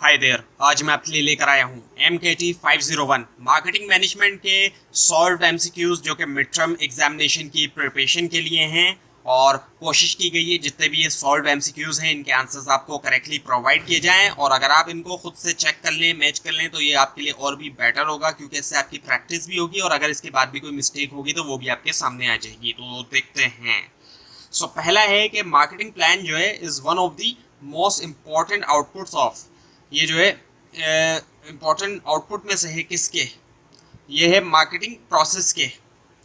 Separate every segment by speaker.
Speaker 1: Hi there, आज मैं आपके लिए लेकर आया हूँ MKT 501 मार्केटिंग मैनेजमेंट के सॉल्व्ड एमसीक्यूज जो कि मिड टर्म एग्जामिनेशन की प्रिपरेशन के लिए हैं। और कोशिश की गई है जितने भी ये सॉल्व्ड एमसीक्यूज हैं इनके आंसर्स आपको करेक्टली प्रोवाइड किए जाएं, और अगर आप इनको खुद से चेक कर लें, मैच कर लें, तो ये आपके लिए और भी बेटर होगा, क्योंकि इससे आपकी प्रैक्टिस भी होगी और अगर इसके बाद भी कोई मिस्टेक होगी तो वो भी आपके सामने आ जाएगी। तो देखते हैं। पहला है कि मार्केटिंग प्लान जो है is one of the most important outputs of, ये जो है इम्पॉर्टेंट आउटपुट में से है किसके, ये है मार्केटिंग प्रोसेस के।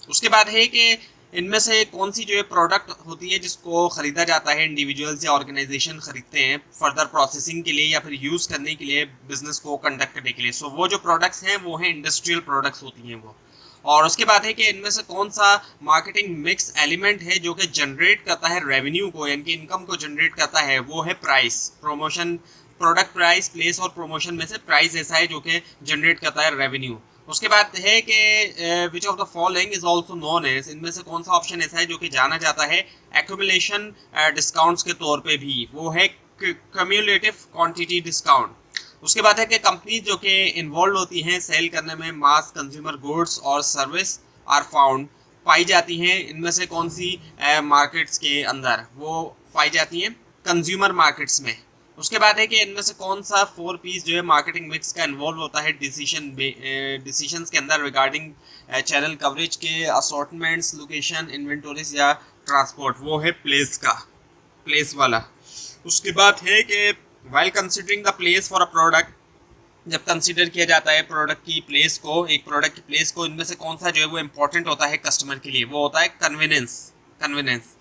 Speaker 1: उसके बाद है कि इनमें से कौन सी जो है प्रोडक्ट होती है जिसको ख़रीदा जाता है, इंडिविजुअल्स या ऑर्गेनाइजेशन ख़रीदते हैं फर्दर प्रोसेसिंग के लिए या फिर यूज़ करने के लिए, बिजनेस को कंडक्ट करने के लिए। वो जो प्रोडक्ट्स हैं वो हैं इंडस्ट्रियल प्रोडक्ट्स होती हैं वो। और उसके बाद है कि इनमें से कौन सा मार्केटिंग मिक्स एलिमेंट है जो कि जनरेट करता है रेवेन्यू को, यानी कि इनकम को जनरेट करता है, वो है price, promotion, product price, place और प्रमोशन में से प्राइस ऐसा है जो कि जनरेट करता है रेवेन्यू। उसके बाद है कि which of the following is also known as, इनमें से कौन सा ऑप्शन ऐसा है जो कि जाना जाता है एक्यूमुलेशन डिस्काउंट्स के तौर पे भी, वो है क्यूमुलेटिव क्वांटिटी डिस्काउंट। उसके बाद है कि कंपनीज जो कि इन्वॉल्व होती हैं सेल करने में मास कंज्यूमर गुड्स और सर्विस आर फाउंड, पाई जाती हैं इनमें से कौन सी मार्केट्स के अंदर, वो पाई जाती हैं कंज्यूमर मार्केट्स में। उसके बाद है कि इनमें से कौन सा 4 पीस जो है मार्केटिंग मिक्स का इन्वॉल्व होता है डिसीशंस के अंदर रिगार्डिंग चैनल कवरेज के, असॉर्टमेंट्स, लोकेशन, इन्वेंटोरीज या ट्रांसपोर्ट, वो है प्लेस का, प्लेस वाला। उसके बाद है कि while considering the place for a product, जब कंसिडर किया जाता है प्रोडक्ट की प्लेस को, एक प्रोडक्ट की प्लेस को, इनमें से कौन सा जो है वो इम्पोर्टेंट होता है कस्टमर के लिए, वो होता है कन्वीनियंस।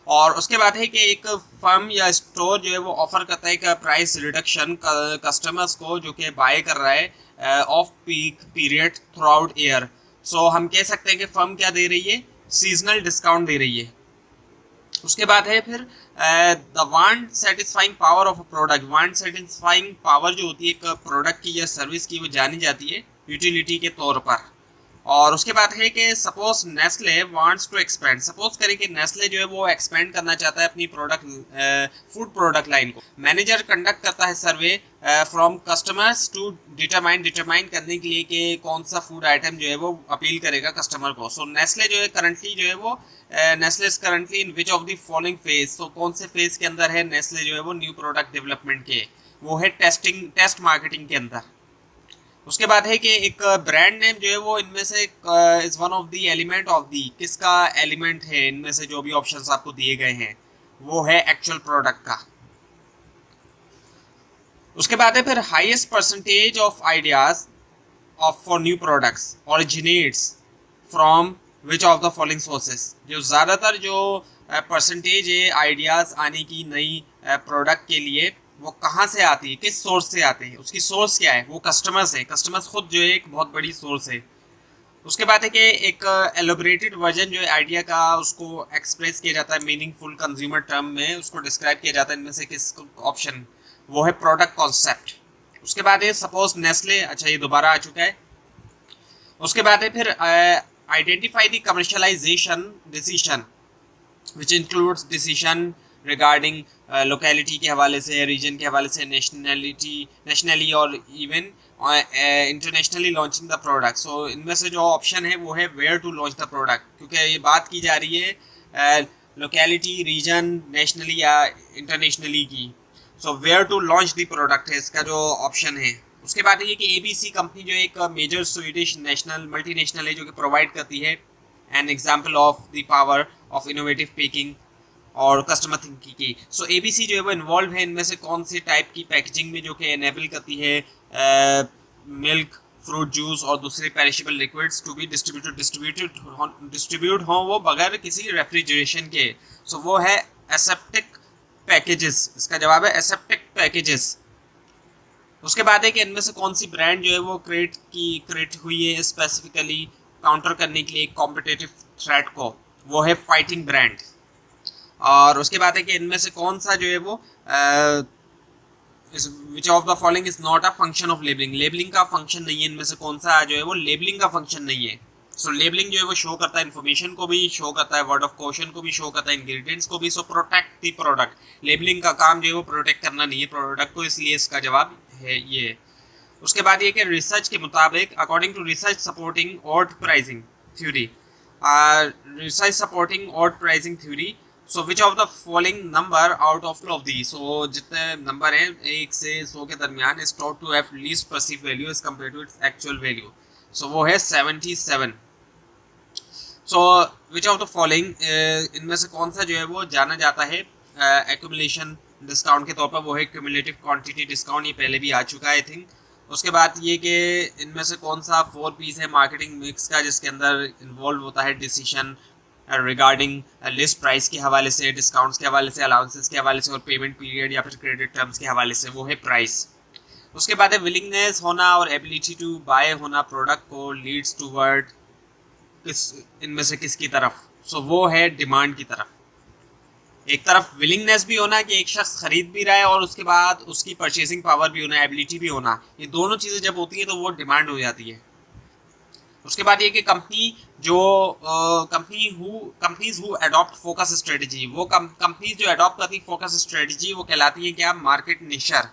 Speaker 1: और उसके बाद है कि एक फर्म या स्टोर जो है वो ऑफर करता है एक प्राइस रिडक्शन कस्टमर्स को जो कि बाय कर रहा है off peak period through out year. हम कह सकते हैं कि फर्म क्या दे रही है, सीजनल डिस्काउंट दे रही है। उसके बाद है फिर the want satisfying power of a product, want satisfying power जो होती है एक प्रोडक्ट की या सर्विस की, वो जानी जाती है यूटिलिटी के तौर पर। और उसके बाद है कि suppose Nestle wants to expand, suppose करें कि नेस्ले जो है वो एक्सपेंड करना चाहता है अपनी फूड प्रोडक्ट लाइन को। मैनेजर कंडक्ट करता है सर्वे फ्रॉम कस्टमर्स टू डिटरमाइन करने के लिए कि कौन सा फूड आइटम जो है वो अपील करेगा कस्टमर को। नेस्ले जो है करंटली जो है वो Nestle is currently in which of the following phase, कौन से फेज के अंदर है नेस्ले जो है वो न्यू प्रोडक्ट डेवलपमेंट के, वो है टेस्ट मार्केटिंग के अंदर। उसके बाद है कि एक ब्रांड नेम जो है वो इनमें से is one of the element of the, किसका एलिमेंट है इनमें से जो भी ऑप्शंस आपको दिए गए हैं, वो है एक्चुअल प्रोडक्ट का। उसके बाद है फिर highest percentage of ideas of for new products originates from which of the following sources, जो ज़्यादातर जो परसेंटेज है आइडियाज़ आने की नई प्रोडक्ट के लिए, वो कहाँ से आती है, किस सोर्स से आते हैं, उसकी सोर्स क्या है, वो कस्टमर्स है। कस्टमर्स खुद जो है एक बहुत बड़ी सोर्स है। उसके बाद है कि एक एलोबरेटेड वर्जन जो है आइडिया का, उसको एक्सप्रेस किया जाता है मीनिंगफुल कंज्यूमर टर्म में, उसको डिस्क्राइब किया जाता है इनमें से किस ऑप्शन, वो है प्रोडक्ट कॉन्सेप्ट। उसके बाद है सपोज नेस्ले, अच्छा ये दोबारा आ चुका है। उसके बाद है फिर identify the commercialisation decision which includes decision regarding locality के हवाले से, रीजन के हवाले से, नेशनली और even internationally launching the product. इनमें से जो ऑप्शन है वो है where to launch the product, क्योंकि ये बात की जा रही है लोकेलिटी, रीजन, नेशनली या इंटरनेशनली की। Where to launch the product है इसका जो ऑप्शन है। उसके बाद ये कि ABC कंपनी जो एक मेजर स्वीडिश नेशनल मल्टीनेशनल है जो कि प्रोवाइड करती है an example of the power of innovative packing और कस्टमर थिंकिंग की। ABC जो है वो इन्वॉल्व है इनमें से कौन सी टाइप की पैकेजिंग में, जो कि एनेबल करती है मिल्क, फ्रूट जूस और दूसरे perishable liquids to be distribute हो वो बगैर किसी रेफ्रिजरेशन के। वो है एसेप्टिक पैकेजेस, इसका जवाब है एसेप्टिक पैकेजेस। उसके बाद है कि इनमें से कौन सी ब्रांड जो है वो क्रिएट हुई है स्पेसिफिकली काउंटर करने के लिए कॉम्पिटिटिव थ्रेट को, वो है फाइटिंग ब्रांड। और उसके बाद है कि इनमें से कौन सा जो है वो विच of the following is not a function of labelling, labelling का फंक्शन नहीं है, इनमें से कौन सा जो है वो लेबलिंग का फंक्शन नहीं है। लेबलिंग जो है वो शो करता है इन्फॉर्मेशन को भी, शो करता है वर्ड ऑफ कॉशन को भी, शो करता है इंग्रेडिएंट्स को भी। प्रोटेक्ट द प्रोडक्ट, लेबलिंग का काम जो है वो प्रोटेक्ट करना नहीं है प्रोडक्ट को, इसलिए इसका जवाब है ये। उसके बाद ये कि रिसर्च के मुताबिक according to research supporting odd pricing theory, research supporting odd pricing theory, so which of the following number out of of the, सो जितने नंबर हैं 1 से 100 के दरमियान is thought to have least perceived value as compared to its actual value, so वो है 77। So which of the following, इनमें से कौन सा जो है वो जाना जाता है एक्यूमुलेशन डिस्काउंट के तौर पर, वो है क्यूमुलेटिव क्वांटिटी डिस्काउंट, ये पहले भी आ चुका है आई थिंक। उसके बाद ये कि इनमें से कौन सा 4 पीस है मार्केटिंग मिक्स का जिसके अंदर इन्वॉल्व होता है डिसीजन रिगार्डिंग लिस्ट प्राइस के हवाले से, डिस्काउंट्स के हवाले से, अलाउंसेस के हवाले से और पेमेंट पीरियड या फिर क्रेडिट टर्म्स के हवाले से, वो है प्राइस। उसके बाद है विलिंगनेस होना और एबिलिटी टू बाय होना प्रोडक्ट को लीड्स टूवर्ड किस, इनमें से किसकी तरफ, सो वो है डिमांड की तरफ। एक तरफ विलिंगनेस भी होना कि एक शख्स खरीद भी रहा है और उसके बाद उसकी परचेसिंग पावर भी होना, एबिलिटी भी होना, ये दोनों चीज़ें जब होती हैं तो वो डिमांड हो जाती है। उसके बाद ये कि कंपनी जो companies who adopt focus strategy, वो कंपनीज जो अडॉप्ट करती फोकस स्ट्रेटजी वो कहलाती है क्या, मार्केट निशर।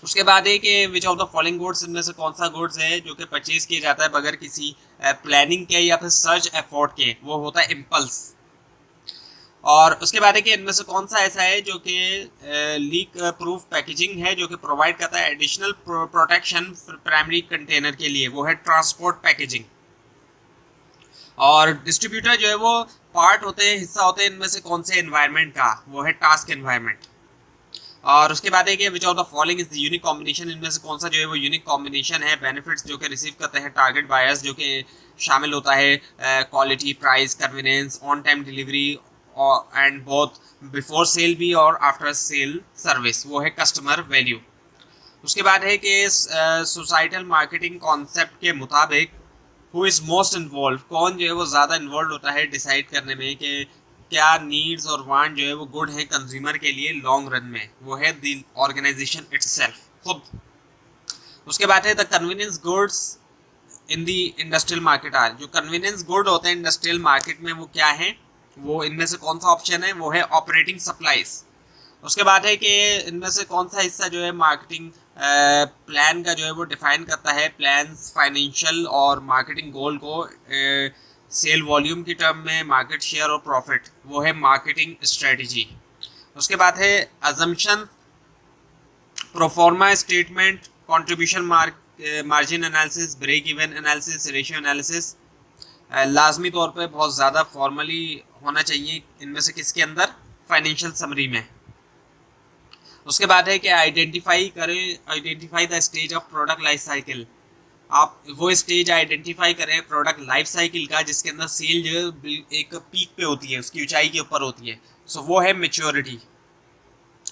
Speaker 1: उसके बाद है कि which of the following goods, इनमें से कौन सा गुड्स है जो कि परचेज किया जाता है बगैर किसी प्लानिंग के या फिर सर्च एफर्ट के, वो होता है इम्पल्स। और उसके बाद है कि इनमें से कौन सा ऐसा है जो कि लीक प्रूफ पैकेजिंग है जो कि प्रोवाइड करता है एडिशनल प्रोटेक्शन प्राइमरी कंटेनर के लिए, वो है ट्रांसपोर्ट पैकेजिंग। और डिस्ट्रीब्यूटर जो है वो पार्ट होते हैं, हिस्सा होते हैं इनमें से कौन से एनवायरनमेंट का, वो है टास्क एनवायरनमेंट। और उसके बाद है कि which of the following is the unique combination, इनमें से कौन सा जो है वो यूनिक कॉम्बिनेशन है, बेनिफिट्स जो कि रिसीव करते हैं टारगेट बायर्स, जो कि शामिल होता है quality, price, convenience, on time delivery and both before sale भी और आफ्टर सेल सर्विस, वो है कस्टमर वैल्यू। उसके बाद है कि सोसाइटल मार्केटिंग कॉन्सेप्ट के मुताबिक हु इज़ मोस्ट इन्वॉल्व, कौन जो है वो ज़्यादा इन्वॉल्व होता है डिसाइड करने में कि क्या नीड्स और वांट जो है वो गुड है कंज्यूमर के लिए लॉन्ग रन में, वो है द ऑर्गेनाइजेशन इटसेल्फ खुद। उसके बाद है the convenience goods in the industrial market are, जो कन्वीनियंस गुड होते हैं इंडस्ट्रियल मार्केट में वो क्या है, वो इनमें से कौन सा ऑप्शन है, वो है ऑपरेटिंग सप्लाईज। उसके बाद है कि इनमें से कौन सा हिस्सा जो है मार्केटिंग प्लान का जो है वो डिफाइन करता है प्लान्स फाइनेंशियल और मार्केटिंग गोल को सेल वॉल्यूम की टर्म में, मार्केट शेयर और प्रॉफिट, वो है मार्केटिंग स्ट्रेटजी। उसके बाद है assumption, pro forma statement, contribution margin analysis, break even analysis, ratio analysis, लाजमी तौर पे बहुत ज़्यादा फॉर्मली होना चाहिए इनमें से किसके अंदर, फाइनेंशियल समरी में। उसके बाद है कि identify the stage of product life cycle, आप वो स्टेज आइडेंटिफाई करें प्रोडक्ट लाइफ साइकिल का जिसके अंदर सेल जो है एक पीक पे होती है, उसकी ऊंचाई के ऊपर होती है, सो वो है मेच्योरिटी।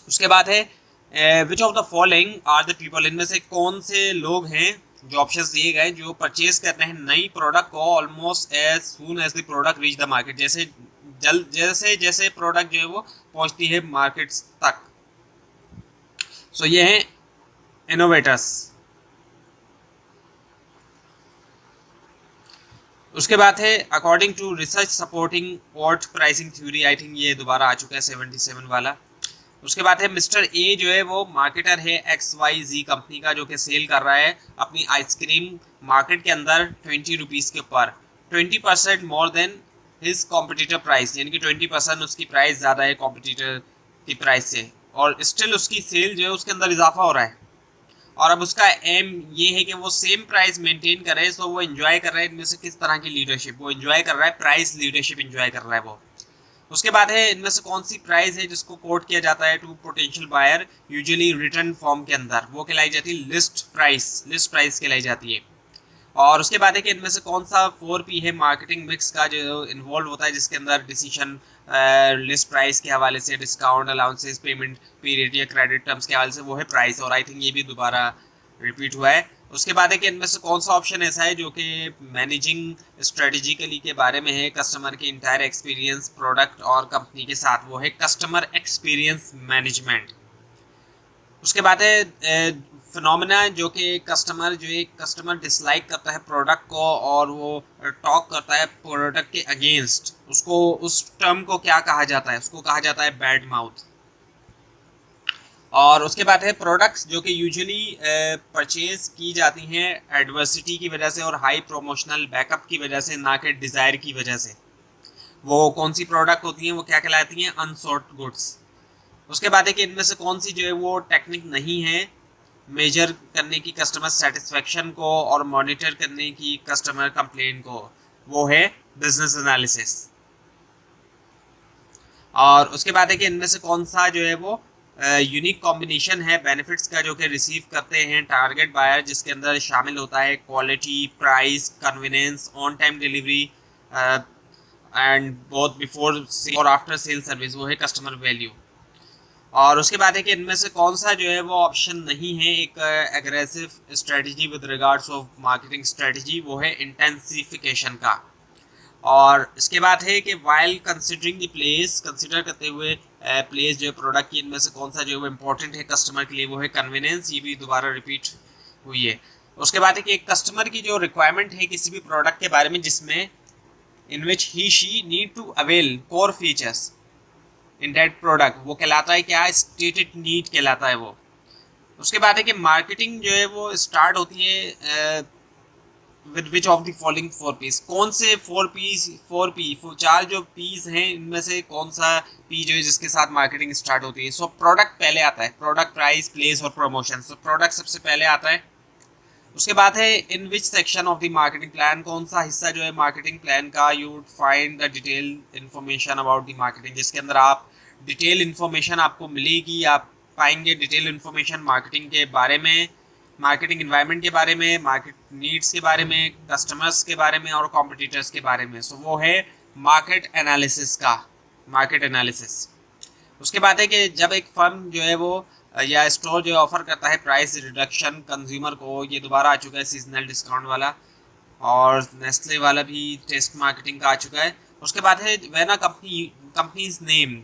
Speaker 1: उसके बाद है which of the following are the people, इनमें से कौन से लोग हैं जो ऑप्शंस दिए गए जो परचेज करते हैं नई प्रोडक्ट को almost as soon as the product reach the market, जैसे जैसे प्रोडक्ट जो है वो पहुंचती है मार्केट तक, सो ये हैं इनोवेटर्स। उसके बाद है according to research supporting odd pricing theory, I think ये दोबारा आ चुका है 77 वाला। उसके बाद है मिस्टर ए जो है वो मार्केटर है XYZ कंपनी का जो कि सेल कर रहा है अपनी आइसक्रीम मार्केट के अंदर 20 रुपीज़ के ऊपर, 20% more than his competitor price, यानी कि 20% उसकी प्राइस ज़्यादा है कॉम्पिटिटर की प्राइस से, और स्टिल उसकी सेल जो है उसके अंदर इजाफा हो रहा है। और अब उसका एम ये है कि वो सेम प्राइस मेंटेन करे, सो वो एंजॉय कर रहा है इनमें से किस तरह की लीडरशिप, वो एंजॉय कर रहा है प्राइस लीडरशिप एंजॉय कर रहा है वो। उसके बाद है इनमें से कौन सी प्राइस है जिसको कोट किया जाता है to potential buyer usually return form के अंदर, वो कहलाई जाती है लिस्ट प्राइस कहलाई जाती है। और उसके बाद है कि इनमें से कौन सा 4P है मार्केटिंग मिक्स का जो इन्वॉल्व होता है जिसके अंदर डिसीजन लिस्ट प्राइस के हवाले से, डिस्काउंट, अलाउंसेस, पेमेंट पीरियड या क्रेडिट टर्म्स के हवाले से, वो है प्राइस। और आई थिंक ये भी दोबारा रिपीट हुआ है। उसके बाद है कि इनमें से कौन सा ऑप्शन ऐसा है जो कि मैनेजिंग स्ट्रेटेजिकली के बारे में है कस्टमर के इंटायर एक्सपीरियंस प्रोडक्ट और कंपनी के साथ, वो है कस्टमर एक्सपीरियंस मैनेजमेंट। उसके बाद है फिनोमेना जो कि कस्टमर डिसलाइक करता है प्रोडक्ट को और वो टॉक करता है प्रोडक्ट के अगेंस्ट, उसको उस टर्म को क्या कहा जाता है, उसको कहा जाता है बैड माउथ। और उसके बाद है प्रोडक्ट्स जो कि यूजुअली परचेज की जाती हैं एडवर्सिटी की वजह से और हाई प्रोमोशनल बैकअप की वजह से, ना कि डिज़ायर की वजह से। वो कौन सी प्रोडक्ट होती हैं, वो क्या कहलाती हैं, अनसॉल्ट गुड्स। उसके बाद है कि इनमें से कौन सी जो है वो टेक्निक नहीं है मेजर करने की कस्टमर सेटिस्फेक्शन को और मॉनिटर करने की कस्टमर कंप्लेंट को, वो है बिजनेस एनालिसिस। और उसके बाद है कि इनमें से कौन सा जो है वो यूनिक कॉम्बिनेशन है बेनिफिट्स का जो कि रिसीव करते हैं टारगेट बायर, जिसके अंदर शामिल होता है quality, price, convenience, on time delivery and both before और आफ्टर सेल सर्विस, वो है कस्टमर वैल्यू। और उसके बाद है कि इनमें से कौन सा जो है वो ऑप्शन नहीं है एक aggressive strategy with regards of marketing strategy, वो है इंटेंसिफिकेशन का। और इसके बाद है कि while considering the place, consider करते हुए प्लेस जो है प्रोडक्ट की, इनमें से कौन सा जो है वो इम्पोर्टेंट है कस्टमर के लिए, वो है कन्वीनियंस। ये भी दोबारा रिपीट हुई है। उसके बाद है कि एक कस्टमर की जो रिक्वायरमेंट है किसी भी प्रोडक्ट के बारे में जिसमें in which he she need to avail core features in that product, वो कहलाता है क्या, स्टेटेड नीड कहलाता है वो। उसके बाद है कि मार्केटिंग जो है वो स्टार्ट होती है with which of the following four Ps, कौन से चार जो पीस हैं इनमें से कौन सा पी जो है जिसके साथ मार्केटिंग स्टार्ट होती है। सो प्रोडक्ट पहले आता है, प्रोडक्ट, प्राइस, प्लेस और प्रमोशन। सो प्रोडक्ट सबसे पहले आता है। उसके बाद है in which section of the marketing plan, कौन सा हिस्सा जो है मार्केटिंग प्लान का you would find the detail information about the marketing, जिसके अंदर आप डिटेल इन्फॉर्मेशन आपको मिलेगी, आप पाएंगे डिटेल इन्फॉर्मेशन मार्केटिंग के बारे में, मार्केटिंग इन्वायरमेंट के बारे में, मार्केट नीड्स के बारे में, कस्टमर्स के बारे में और कॉम्पिटिटर्स के बारे में। सो वो है मार्केट एनालिसिस का, मार्केट एनालिसिस। उसके बाद है कि जब एक फर्म जो है वो या स्टोर जो ऑफर करता है प्राइस रिडक्शन कंज्यूमर को, ये दोबारा आ चुका है सीजनल डिस्काउंट वाला, और नेस्ले वाला भी टेस्ट मार्केटिंग का आ चुका है। उसके बाद है वह ना कंपनीज नेम,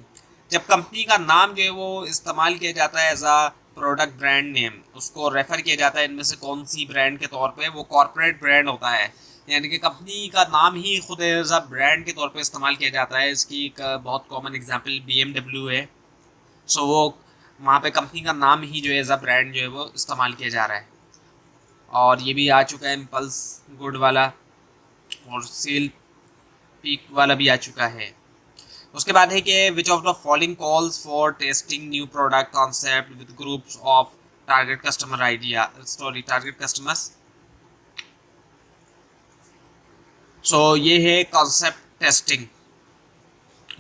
Speaker 1: जब कंपनी का नाम जो है वो इस्तेमाल किया जाता है एज आ प्रोडक्ट ब्रांड नेम, उसको रेफर किया जाता है इनमें से कौन सी ब्रांड के तौर पे, वो कॉर्पोरेट ब्रांड होता है, यानी कि कंपनी का नाम ही खुद एज आ ब्रांड के तौर पे इस्तेमाल किया जाता है। इसकी एक बहुत कॉमन एग्जांपल BMW है। सो वो वहाँ पे कंपनी का नाम ही जो है एज आ ब्रांड जो है वो इस्तेमाल किया जा रहा है। और ये भी आ चुका है इम्पल्स गुड वाला, और सेल पीक वाला भी आ चुका है। उसके बाद है कि which of the following calls for testing new product concept with groups of target customer idea, sorry target customers. So ये है कॉन्सेप्ट टेस्टिंग।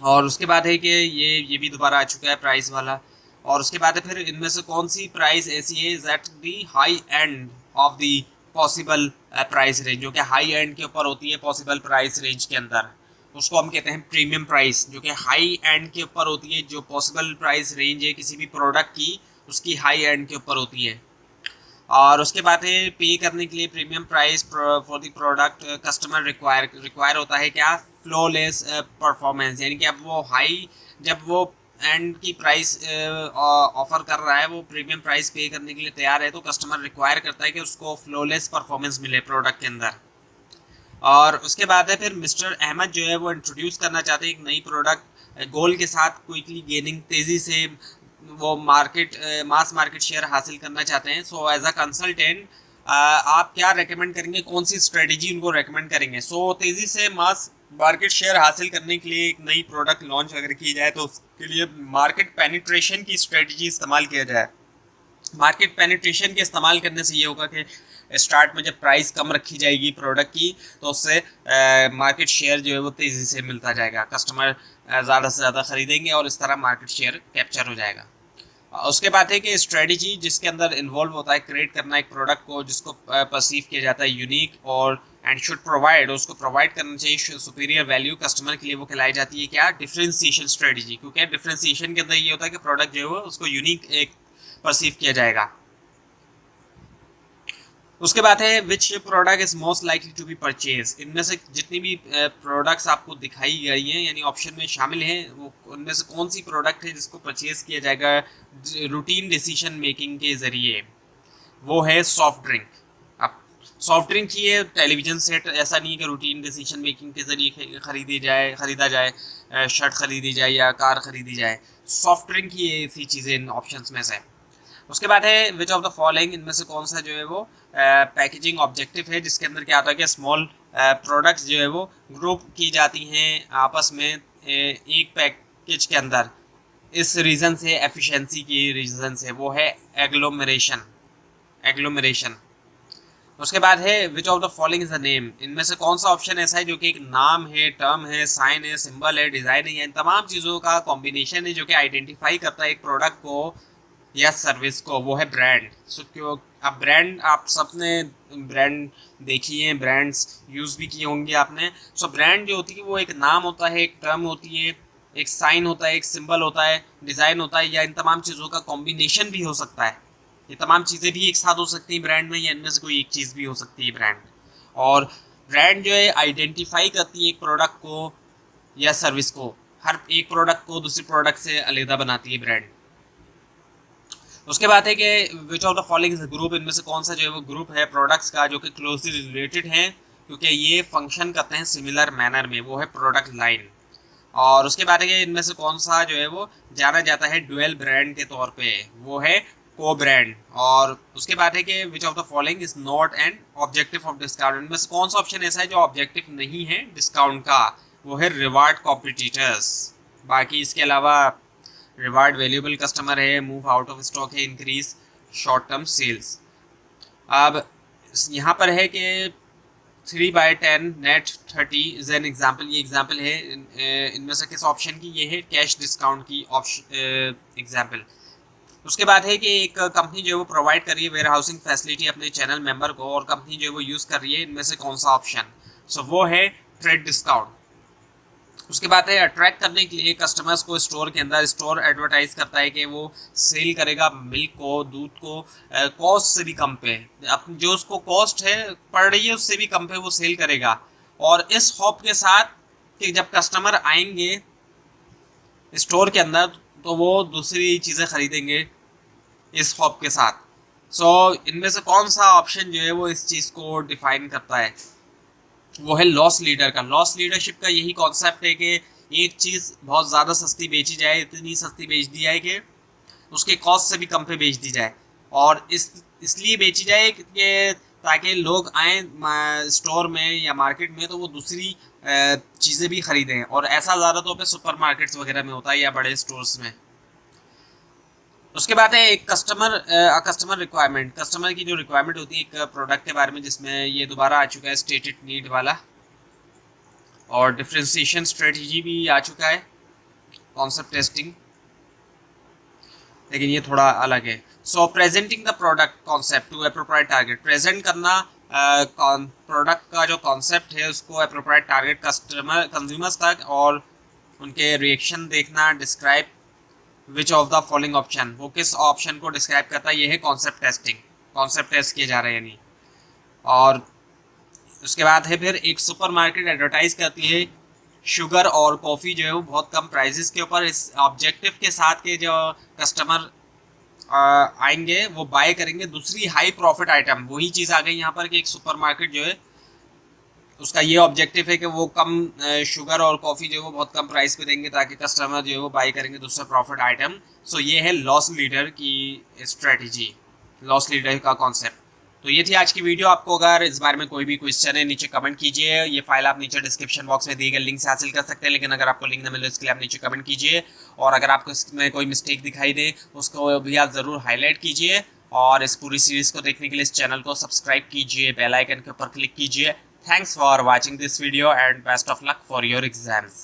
Speaker 1: और उसके बाद है कि ये भी दोबारा आ चुका है प्राइस वाला। और उसके बाद है फिर इनमें से कौन सी प्राइस ऐसी है that the high end of the possible price range, जो कि हाई एंड के ऊपर होती है पॉसिबल प्राइस रेंज के अंदर, उसको हम कहते हैं प्रीमियम प्राइस, जो कि हाई एंड के ऊपर होती है, जो पॉसिबल प्राइस रेंज है किसी भी प्रोडक्ट की उसकी हाई एंड के ऊपर होती है। और उसके बाद है पे करने के लिए premium price for the product customer require होता है क्या, फ्लॉलेस परफॉर्मेंस, यानी कि अब वो हाई, जब वो एंड की प्राइस ऑफर कर रहा है, वो प्रीमियम प्राइस पे करने के लिए तैयार है, तो कस्टमर रिक्वायर करता है कि उसको फ्लॉलेस परफॉर्मेंस मिले प्रोडक्ट के अंदर। और उसके बाद है फिर मिस्टर अहमद जो है वो इंट्रोड्यूस करना चाहते हैं एक नई प्रोडक्ट गोल के साथ, क्विकली गेनिंग, तेज़ी से वो मास मार्केट शेयर हासिल करना चाहते हैं। सो एज अ कंसल्टेंट आप क्या रेकमेंड करेंगे, कौन सी स्ट्रेटजी उनको रेकमेंड करेंगे। सो तेज़ी से मास मार्केट शेयर हासिल करने के लिए एक नई प्रोडक्ट लॉन्च अगर की जाए तो उसके लिए मार्केट पेनिट्रेशन की स्ट्रेटजी इस्तेमाल किया जाए। मार्केट पेनिट्रेशन के इस्तेमाल करने से ये होगा कि स्टार्ट में जब प्राइस कम रखी जाएगी प्रोडक्ट की, तो उससे मार्केट शेयर जो है वो तेज़ी से मिलता जाएगा, कस्टमर ज़्यादा से ज़्यादा ख़रीदेंगे और इस तरह मार्केट शेयर कैप्चर हो जाएगा। उसके बाद है कि स्ट्रेटजी जिसके अंदर इन्वॉल्व होता है क्रिएट करना एक प्रोडक्ट को जिसको परसीव किया जाता है यूनिक और एंड शुड प्रोवाइड, उसको प्रोवाइड करना चाहिए सुपीरियर वैल्यू कस्टमर के लिए, वो कहलाई जाती है क्या, डिफरेंशिएशन स्ट्रेटजी। क्योंकि डिफरेंशिएशन के अंदर ये होता है कि प्रोडक्ट जो है उसको यूनिक एक परसीव किया जाएगा। उसके बाद है which product is most likely to be purchase, इनमें से जितनी भी प्रोडक्ट्स आपको दिखाई गई हैं यानी ऑप्शन में शामिल हैं, वो उनमें से कौन सी प्रोडक्ट है जिसको परचेज किया जाएगा रूटीन डिसीजन मेकिंग के ज़रिए, वो है सॉफ्ट ड्रिंक। अब सॉफ्ट ड्रिंक ही है, टेलीविज़न सेट ऐसा नहीं है कि रूटीन डिसीजन मेकिंग के ज़रिए ख़रीदा जाए शर्ट ख़रीदी जाए या कार ख़रीदी जाए। सॉफ्ट ड्रिंक ही ऐसी चीज़ें इन ऑप्शंस में से। उसके बाद है विच ऑफ द फॉलोइंग, इनमें से कौन सा जो है वो पैकेजिंग ऑब्जेक्टिव है, जिसके अंदर क्या होता है कि स्मॉल प्रोडक्ट्स जो है वो ग्रुप की जाती हैं आपस में एक पैकेज के अंदर, इस रीज़न से, एफिशिएंसी की रीज़न से, वो है एग्लोमरेशन। एग्लोमरेशन। उसके बाद है which of the following is the name, इनमें से कौन सा ऑप्शन ऐसा है जो कि एक नाम है, टर्म है, साइन है, सिंबल है, डिज़ाइन है, इन तमाम चीज़ों का कॉम्बिनेशन है जो कि आइडेंटिफाई करता है एक प्रोडक्ट को या सर्विस को, वो है ब्रांड। सो क्यों अब ब्रांड, आप सबने ब्रांड देखी है, ब्रांड्स यूज़ भी किए होंगे आपने। सो ब्रांड जो होती है वो एक नाम होता है, एक टर्म होती है, एक साइन होता है, एक सिंबल होता है, डिज़ाइन होता है, या इन तमाम चीज़ों का कॉम्बिनेशन भी हो सकता है। ये तमाम चीज़ें भी एक साथ हो सकती हैं ब्रांड में, या इनमें से कोई एक चीज़ भी हो सकती है ब्रांड। और ब्रांड जो है आइडेंटिफाई करती है एक प्रोडक्ट को या सर्विस को, हर एक प्रोडक्ट को दूसरी प्रोडक्ट से अलग बनाती है ब्रांड। उसके बाद है कि which of the following group, इनमें से कौन सा जो है वो ग्रुप है प्रोडक्ट्स का जो कि क्लोजली रिलेटेड है क्योंकि ये फंक्शन करते हैं सिमिलर मैनर में, वो है प्रोडक्ट लाइन। और उसके बाद है कि इनमें से कौन सा जो है वो जाना जाता है डुअल ब्रांड के तौर पे, वो है को ब्रांड। और उसके बाद है कि which of the following is not an objective of discount, इनमें से कौन सा ऑप्शन ऐसा है जो ऑब्जेक्टिव नहीं है डिस्काउंट का, वो है रिवार्ड कॉम्पिटिटर्स। बाकी इसके अलावा रिवार्ड वैल्यूएबल कस्टमर है, मूव आउट ऑफ स्टॉक है, इंक्रीज शॉर्ट टर्म सेल्स। अब यहाँ पर है कि 3/10 नेट 30 इज एन एग्जाम्पल, ये एग्जाम्पल है इनमें से किस ऑप्शन की, ये है कैश डिस्काउंट की ऑप्शन एग्जाम्पल। उसके बाद है कि एक कंपनी जो है वो प्रोवाइड कर रही है वेयर हाउसिंग फैसिलिटी अपने चैनल मेंबर को, और कंपनी जो है वो यूज़ कर रही है इनमें से कौन सा ऑप्शन, सो वो है ट्रेड डिस्काउंट। उसके बाद है अट्रैक्ट करने के लिए कस्टमर्स को स्टोर के अंदर, स्टोर एडवर्टाइज करता है कि वो सेल करेगा मिल्क को, दूध को कॉस्ट से भी कम पे, अब जो उसको कॉस्ट है पड़ रही है उससे भी कम पे वो सेल करेगा। और इस होप के साथ कि जब कस्टमर आएंगे स्टोर के अंदर तो वो दूसरी चीज़ें खरीदेंगे इस होप के साथ। सो इनमें से कौन सा ऑप्शन जो है वो इस चीज़ को डिफाइन करता है, वो है लॉस लीडर का। लॉस लीडरशिप का यही कॉन्सेप्ट है कि एक चीज़ बहुत ज़्यादा सस्ती बेची जाए, इतनी सस्ती बेच दी जाए कि उसके कॉस्ट से भी कम पे बेच दी जाए, और इसलिए बेची जाए कि ताकि लोग आएँ स्टोर में या मार्केट में तो वो दूसरी चीज़ें भी खरीदें। और ऐसा ज़्यादातर पे सुपर मार्केट्स वगैरह में होता है या बड़े स्टोर्स में। उसके बाद है एक कस्टमर रिक्वायरमेंट, कस्टमर की जो रिक्वायरमेंट होती है एक प्रोडक्ट के बारे में, जिसमें ये दोबारा आ चुका है स्टेटेड नीड वाला, और डिफ्रेंशिएशन स्ट्रेटजी भी आ चुका है, कॉन्सेप्ट टेस्टिंग, लेकिन ये थोड़ा अलग है। So presenting the product concept to appropriate target, present करना प्रोडक्ट का जो कॉन्सेप्ट है उसको एप्रोप्रिएट टारगेट कंज्यूमर्स तक, और उनके रिएक्शन देखना। Describe which of the following option, वो किस ऑप्शन को डिस्क्राइब करता है, ये है कॉन्सेप्ट टेस्टिंग, कॉन्सेप्ट टेस्ट किए जा रहे हैं यानी। और उसके बाद है फिर एक सुपरमार्केट एडवर्टाइज करती है शुगर और कॉफ़ी जो है वो बहुत कम प्राइसेस के ऊपर, इस ऑब्जेक्टिव के साथ के जो कस्टमर आएंगे वो बाय करेंगे दूसरी हाई प्रॉफिट आइटम। वही चीज़ आ गई यहाँ पर कि एक सुपरमार्केट जो है उसका ये ऑब्जेक्टिव है कि वो कम शुगर और कॉफ़ी जो है वो बहुत कम प्राइस पे देंगे ताकि कस्टमर जो है वो बाय करेंगे दूसरा प्रॉफिट आइटम। सो ये है लॉस लीडर की स्ट्रेटजी, लॉस लीडर का कॉन्सेप्ट। तो ये थी आज की वीडियो। आपको अगर इस बारे में कोई भी क्वेश्चन है नीचे कमेंट कीजिए, ये फाइल आप नीचे डिस्क्रिप्शन बॉक्स में दिए गए लिंक से हासिल कर सकते हैं, लेकिन अगर आपको लिंक ना मिले इसके लिए आप नीचे कमेंट कीजिए। और अगर आपको इसमें कोई मिस्टेक दिखाई दे उसको भी आप ज़रूर हाईलाइट कीजिए, और इस पूरी सीरीज़ को देखने के लिए इस चैनल को सब्सक्राइब कीजिए, बेल आइकन के ऊपर क्लिक कीजिए। Thanks for watching this video and best of luck for your exams.